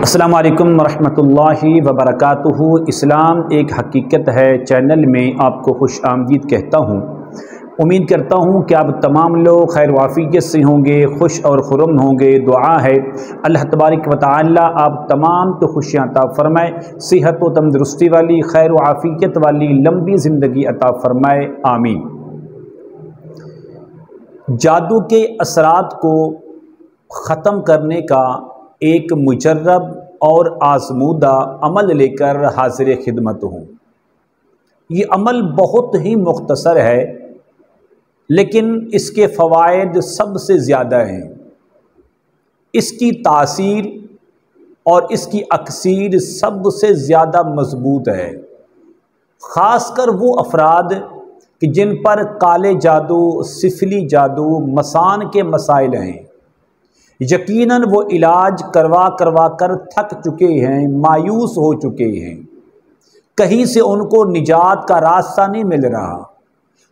السلام علیکم ورحمۃ اللہ وبرکاتہ۔ اسلام ایک حقیقت ہے چینل میں آپ کو خوش آمدید کہتا ہوں۔ امید کرتا ہوں کہ آپ تمام لوگ خیر و عافیت سے ہوں گے، خوش اور خرم ہوں گے۔ دعا ہے اللہ تبارک و تعالی آپ تمام کو خوشیاں عطا فرمائے، صحت و تندرستی والی، خیر و عافیت والی لمبی زندگی عطا فرمائے، آمین۔ جادو کے اثرات کو ختم کرنے کا ایک مجرب اور آزمودہ عمل لے کر حاضر خدمت ہوں۔ یہ عمل بہت ہی مختصر ہے، لیکن اس کے فوائد سب سے زیادہ ہیں۔ اس کی تاثیر اور اس کی اکثیر سب سے زیادہ مضبوط ہے، خاص کر وہ افراد کہ جن پر کالے جادو، سفلی جادو، مسان کے مسائل ہیں۔ یقیناً وہ علاج کروا کر تھک چکے ہیں، مایوس ہو چکے ہیں، کہیں سے ان کو نجات کا راستہ نہیں مل رہا۔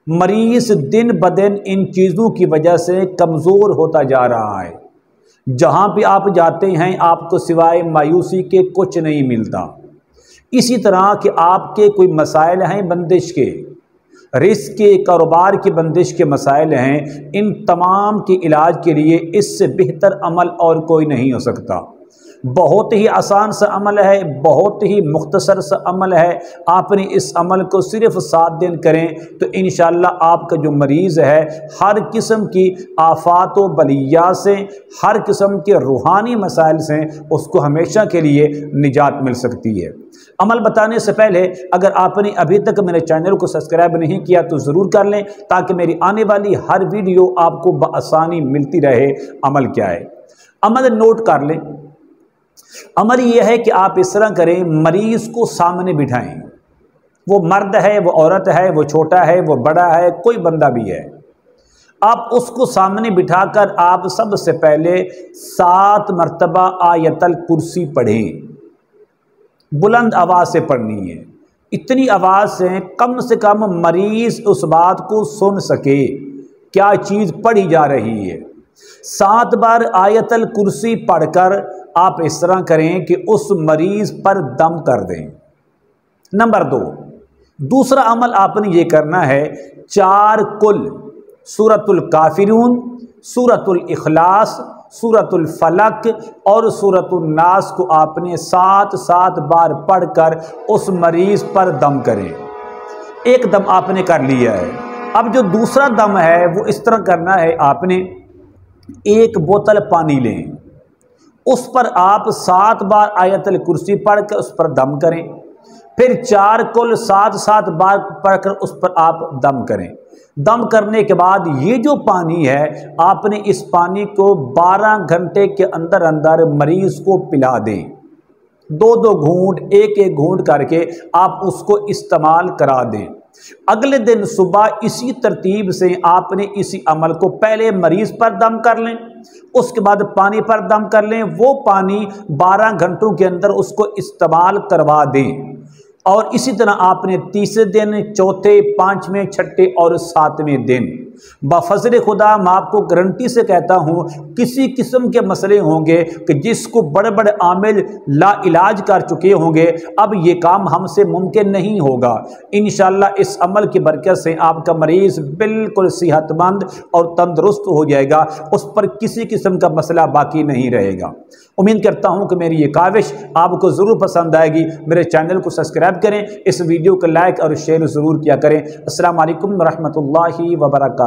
مریض دن بدن ان چیزوں کی وجہ سے کمزور ہوتا جا رہا ہے۔ جہاں بھی آپ جاتے ہیں آپ کو سوائے مایوسی کے کچھ نہیں ملتا۔ اسی طرح کہ آپ کے کوئی مسائل ہیں بندش کے، رزق کے، کاروبار کی بندش کے مسائل ہیں، ان تمام کے علاج کے لیے اس سے بہتر عمل اور کوئی نہیں ہو سکتا۔ بہت ہی آسان سا عمل ہے، بہت ہی مختصر سا عمل ہے۔ آپ نے اس عمل کو صرف 7 دن کریں تو انشاءاللہ آپ کا جو مریض ہے ہر قسم کی آفات و بلیات سے، ہر قسم کے روحانی مسائل سے اس کو ہمیشہ کے لیے نجات مل سکتی ہے۔ عمل بتانے سے پہلے اگر آپ نے ابھی تک میرے چینل کو سبسکرائب نہیں کیا تو ضرور کر لیں، تاکہ میری آنے والی ہر ویڈیو آپ کو بآسانی ملتی رہے۔ عمل کیا ہے؟ عمل نوٹ کر لیں۔ عمل یہ ہے کہ آپ اس طرح کریں، مریض کو سامنے بٹھائیں۔ وہ مرد ہے، وہ عورت ہے، وہ چھوٹا ہے، وہ بڑا ہے، کوئی بندہ بھی ہے۔ آپ اس کو سامنے بٹھا کر آپ سب سے پہلے 7 مرتبہ آیت الکرسی پڑھیں۔ بلند آواز سے پڑھنی ہے، اتنی آواز سے کم مریض اس بات کو سن سکے کیا چیز پڑھی جا رہی ہے۔ 7 بار آیت الکرسی پڑھ کر آپ اس طرح کریں کہ اس مریض پر دم کر دیں۔ نمبر 2، دوسرا عمل آپ نے یہ کرنا ہے، 4 کل، سورۃ الکافرون، سورۃ الاخلاص، سورۃ الفلق اور سورۃ الناس کو آپ نے 7 بار پڑھ کر اس مریض پر دم کریں۔ ایک دم آپ نے کر لیا ہے۔ اب جو دوسرا دم ہے وہ اس طرح کرنا ہے، آپ نے 1 بوتل پانی لیں، اس پر آپ 7 بار آیت الکرسی پڑھ کر اس پر دم کریں، پھر 4 کل 7 بار پڑھ کر اس پر آپ دم کریں۔ دم کرنے کے بعد یہ جو پانی ہے آپ نے اس پانی کو 12 گھنٹے کے اندر مریض کو پلا دیں۔ 2 گھونٹ، 1 گھونٹ کر کے آپ اس کو استعمال کرا دیں۔ اگلے دن صبح اسی ترتیب سے آپ نے اسی عمل کو پہلے مریض پر دم کر لیں، اس کے بعد پانی پر دم کر لیں، وہ پانی 12 گھنٹوں کے اندر اس کو استعمال کروا دیں۔ اور اسی طرح آپ نے تیسرے دن، چوتھے، 5ویں، 6ٹھے اور 7ویں دن، بفضل خدا میں آپ کو گارنٹی سے کہتا ہوں کسی قسم کے مسئلے ہوں گے کہ جس کو بڑے بڑے عامل لا علاج کر چکے ہوں گے، اب یہ کام ہم سے ممکن نہیں ہوگا۔ انشاءاللہ اس عمل کی برکت سے آپ کا مریض بالکل صحت مند اور تندرست ہو جائے گا، اس پر کسی قسم کا مسئلہ باقی نہیں رہے گا۔ امید کرتا ہوں کہ میری یہ کاوش آپ کو ضرور پسند آئے گی۔ میرے چینل کو سبسکرائب کریں، اس ویڈیو کو لائک اور شیئر ضرور کیا کریں۔ السلام علیکم ورحمۃ اللہ وبرکاتہ۔